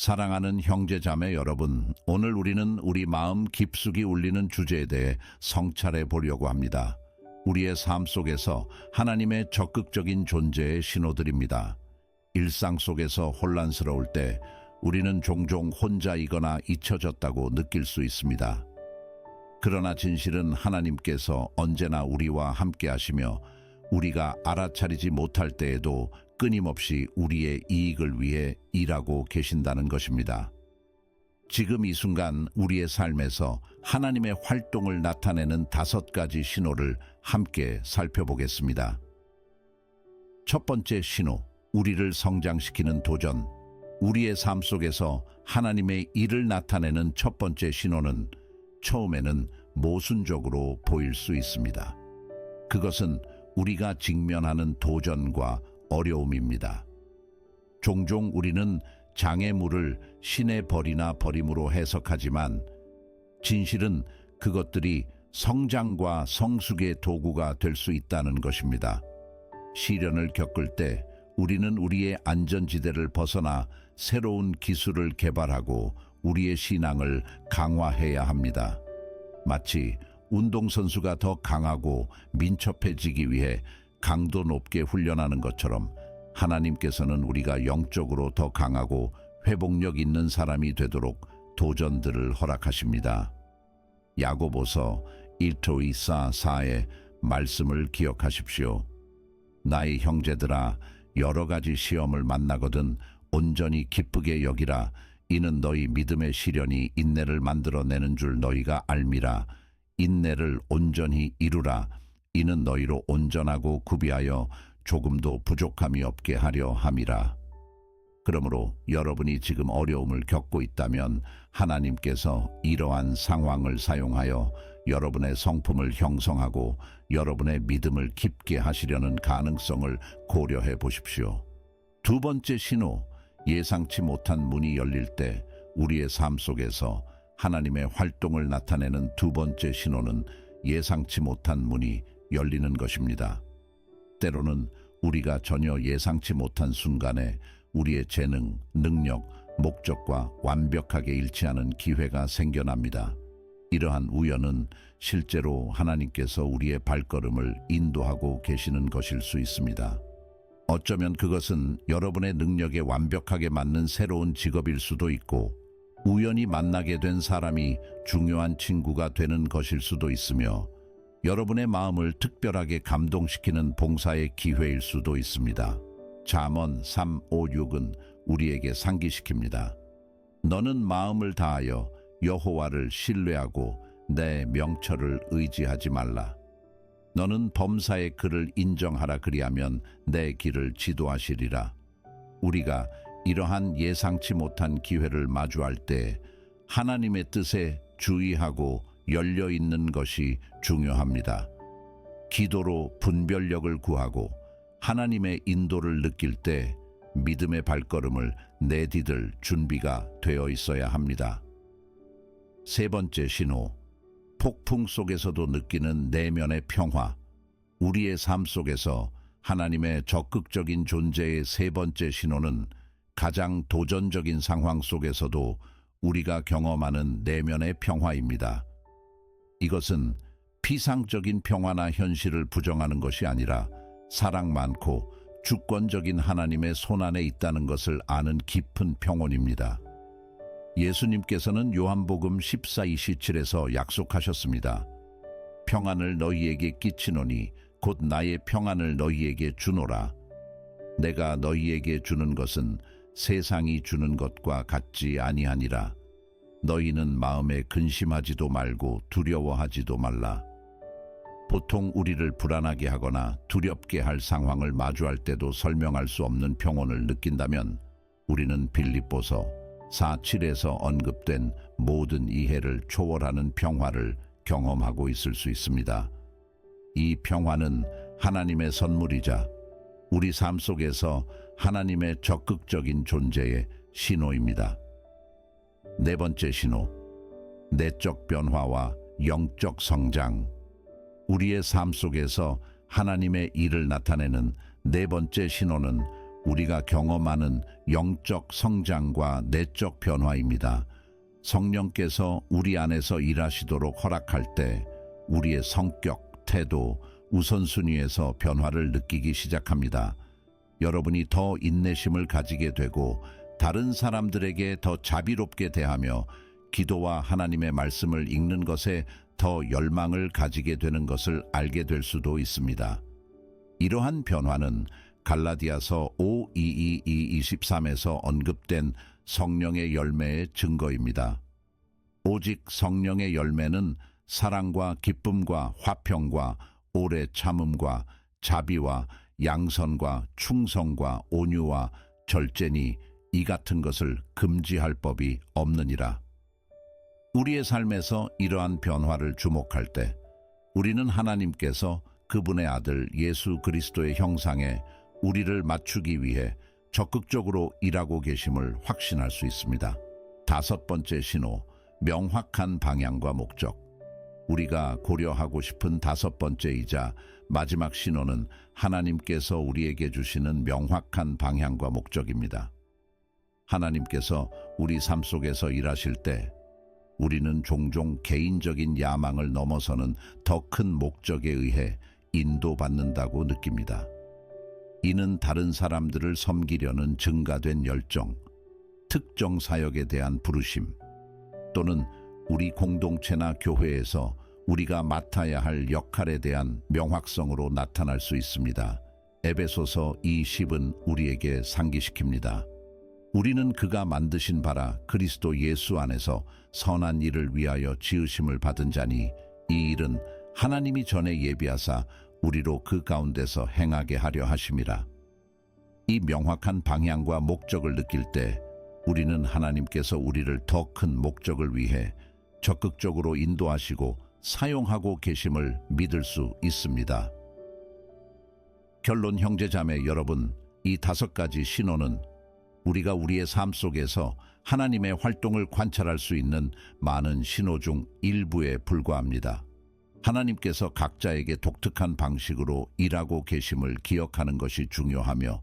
사랑하는 형제자매 여러분, 오늘 우리는 우리 마음 깊숙이 울리는 주제에 대해 성찰해 보려고 합니다. 우리의 삶 속에서 하나님의 적극적인 존재의 신호들입니다. 일상 속에서 혼란스러울 때 우리는 종종 혼자이거나 잊혀졌다고 느낄 수 있습니다. 그러나 진실은 하나님께서 언제나 우리와 함께 하시며 우리가 알아차리지 못할 때에도 끊임없이 우리의 이익을 위해 일하고 계신다는 것입니다. 지금 이 순간 우리의 삶에서 하나님의 활동을 나타내는 5가지 신호를 함께 살펴보겠습니다. 첫 번째 신호, 우리를 성장시키는 도전. 우리의 삶 속에서 하나님의 일을 나타내는 첫 번째 신호는 처음에는 모순적으로 보일 수 있습니다. 그것은 우리가 직면하는 도전과 어려움입니다. 종종 우리는 장애물을 신의 벌이나 버림으로 해석하지만 진실은 그것들이 성장과 성숙의 도구가 될 수 있다는 것입니다. 시련을 겪을 때 우리는 우리의 안전지대를 벗어나 새로운 기술을 개발하고 우리의 신앙을 강화해야 합니다. 마치 운동선수가 더 강하고 민첩해지기 위해 강도 높게 훈련하는 것처럼 하나님께서는 우리가 영적으로 더 강하고 회복력 있는 사람이 되도록 도전들을 허락하십니다. 야고보서 1조 2사4의 말씀을 기억하십시오. 나의 형제들아, 여러 가지 시험을 만나거든 온전히 기쁘게 여기라. 이는 너희 믿음의 시련이 인내를 만들어내는 줄 너희가 알미라. 인내를 온전히 이루라. 이는 너희로 온전하고 구비하여 조금도 부족함이 없게 하려 함이라. 그러므로 여러분이 지금 어려움을 겪고 있다면 하나님께서 이러한 상황을 사용하여 여러분의 성품을 형성하고 여러분의 믿음을 깊게 하시려는 가능성을 고려해 보십시오. 두 번째 신호, 예상치 못한 문이 열릴 때 우리의 삶 속에서 하나님의 활동을 나타내는 두 번째 신호는 예상치 못한 문이 열리는 것입니다. 때로는 우리가 전혀 예상치 못한 순간에 우리의 재능, 능력, 목적과 완벽하게 일치하는 기회가 생겨납니다. 이러한 우연은 실제로 하나님께서 우리의 발걸음을 인도하고 계시는 것일 수 있습니다. 어쩌면 그것은 여러분의 능력에 완벽하게 맞는 새로운 직업일 수도 있고 우연히 만나게 된 사람이 중요한 친구가 되는 것일 수도 있으며 여러분의 마음을 특별하게 감동시키는 봉사의 기회일 수도 있습니다. 잠언 3:5-6은 우리에게 상기시킵니다. 너는 마음을 다하여 여호와를 신뢰하고 내 명철을 의지하지 말라. 너는 범사의 그를 인정하라. 그리하면 내 길을 지도하시리라. 우리가 이러한 예상치 못한 기회를 마주할 때 하나님의 뜻에 주의하고 열려있는 것이 중요합니다. 기도로 분별력을 구하고 하나님의 인도를 느낄 때 믿음의 발걸음을 내디딜 준비가 되어 있어야 합니다. 세 번째 신호, 폭풍 속에서도 느끼는 내면의 평화. 우리의 삶 속에서 하나님의 적극적인 존재의 세 번째 신호는 가장 도전적인 상황 속에서도 우리가 경험하는 내면의 평화입니다. 이것은 피상적인 평화나 현실을 부정하는 것이 아니라 사랑 많고 주권적인 하나님의 손안에 있다는 것을 아는 깊은 평온입니다. 예수님께서는 요한복음 14:27에서 약속하셨습니다. 평안을 너희에게 끼치노니 곧 나의 평안을 너희에게 주노라. 내가 너희에게 주는 것은 세상이 주는 것과 같지 아니하니라. 너희는 마음에 근심하지도 말고 두려워하지도 말라. 보통 우리를 불안하게 하거나 두렵게 할 상황을 마주할 때도 설명할 수 없는 평온을 느낀다면 우리는 빌립보서 4:7에서 언급된 모든 이해를 초월하는 평화를 경험하고 있을 수 있습니다. 이 평화는 하나님의 선물이자 우리 삶 속에서 하나님의 적극적인 존재의 신호입니다. 네 번째 신호, 내적 변화와 영적 성장. 우리의 삶 속에서 하나님의 일을 나타내는 네 번째 신호는 우리가 경험하는 영적 성장과 내적 변화입니다. 성령께서 우리 안에서 일하시도록 허락할 때 우리의 성격, 태도, 우선순위에서 변화를 느끼기 시작합니다. 여러분이 더 인내심을 가지게 되고 다른 사람들에게 더 자비롭게 대하며 기도와 하나님의 말씀을 읽는 것에 더 열망을 가지게 되는 것을 알게 될 수도 있습니다. 이러한 변화는 갈라디아서 5:22-23에서 언급된 성령의 열매의 증거입니다. 오직 성령의 열매는 사랑과 기쁨과 화평과 오래 참음과 자비와 양선과 충성과 온유와 절제니 이 같은 것을 금지할 법이 없느니라. 우리의 삶에서 이러한 변화를 주목할 때 우리는 하나님께서 그분의 아들 예수 그리스도의 형상에 우리를 맞추기 위해 적극적으로 일하고 계심을 확신할 수 있습니다. 다섯 번째 신호, 명확한 방향과 목적. 우리가 고려하고 싶은 다섯 번째이자 마지막 신호는 하나님께서 우리에게 주시는 명확한 방향과 목적입니다. 하나님께서 우리 삶 속에서 일하실 때 우리는 종종 개인적인 야망을 넘어서는 더 큰 목적에 의해 인도받는다고 느낍니다. 이는 다른 사람들을 섬기려는 증가된 열정, 특정 사역에 대한 부르심, 또는 우리 공동체나 교회에서 우리가 맡아야 할 역할에 대한 명확성으로 나타날 수 있습니다. 에베소서 2:10은 우리에게 상기시킵니다. 우리는 그가 만드신 바라 그리스도 예수 안에서 선한 일을 위하여 지으심을 받은 자니 이 일은 하나님이 전에 예비하사 우리로 그 가운데서 행하게 하려 하심이라. 이 명확한 방향과 목적을 느낄 때 우리는 하나님께서 우리를 더 큰 목적을 위해 적극적으로 인도하시고 사용하고 계심을 믿을 수 있습니다. 결론 형제자매 여러분, 이 다섯 가지 신호는 우리가 우리의 삶 속에서 하나님의 활동을 관찰할 수 있는 많은 신호 중 일부에 불과합니다. 하나님께서 각자에게 독특한 방식으로 일하고 계심을 기억하는 것이 중요하며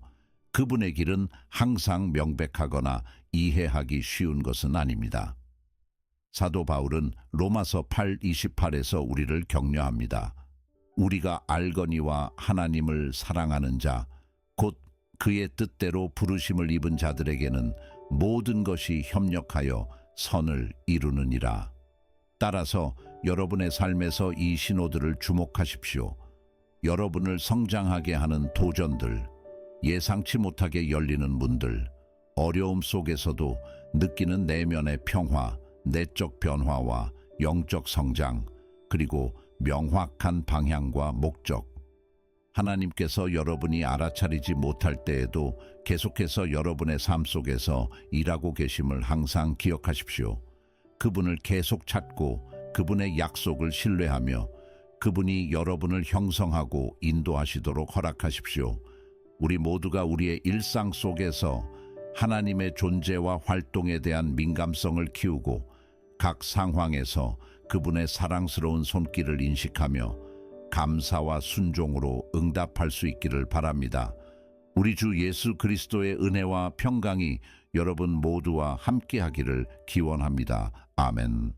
그분의 길은 항상 명백하거나 이해하기 쉬운 것은 아닙니다. 사도 바울은 로마서 8:28에서 우리를 격려합니다. 우리가 알거니와 하나님을 사랑하는 자, 곧 그의 뜻대로 부르심을 입은 자들에게는 모든 것이 협력하여 선을 이루느니라. 따라서 여러분의 삶에서 이 신호들을 주목하십시오. 여러분을 성장하게 하는 도전들, 예상치 못하게 열리는 문들, 어려움 속에서도 느끼는 내면의 평화, 내적 변화와 영적 성장, 그리고 명확한 방향과 목적. 하나님께서 여러분이 알아차리지 못할 때에도 계속해서 여러분의 삶 속에서 일하고 계심을 항상 기억하십시오. 그분을 계속 찾고 그분의 약속을 신뢰하며 그분이 여러분을 형성하고 인도하시도록 허락하십시오. 우리 모두가 우리의 일상 속에서 하나님의 존재와 활동에 대한 민감성을 키우고 각 상황에서 그분의 사랑스러운 손길을 인식하며 감사와 순종으로 응답할 수 있기를 바랍니다. 우리 주 예수 그리스도의 은혜와 평강이 여러분 모두와 함께하기를 기원합니다. 아멘.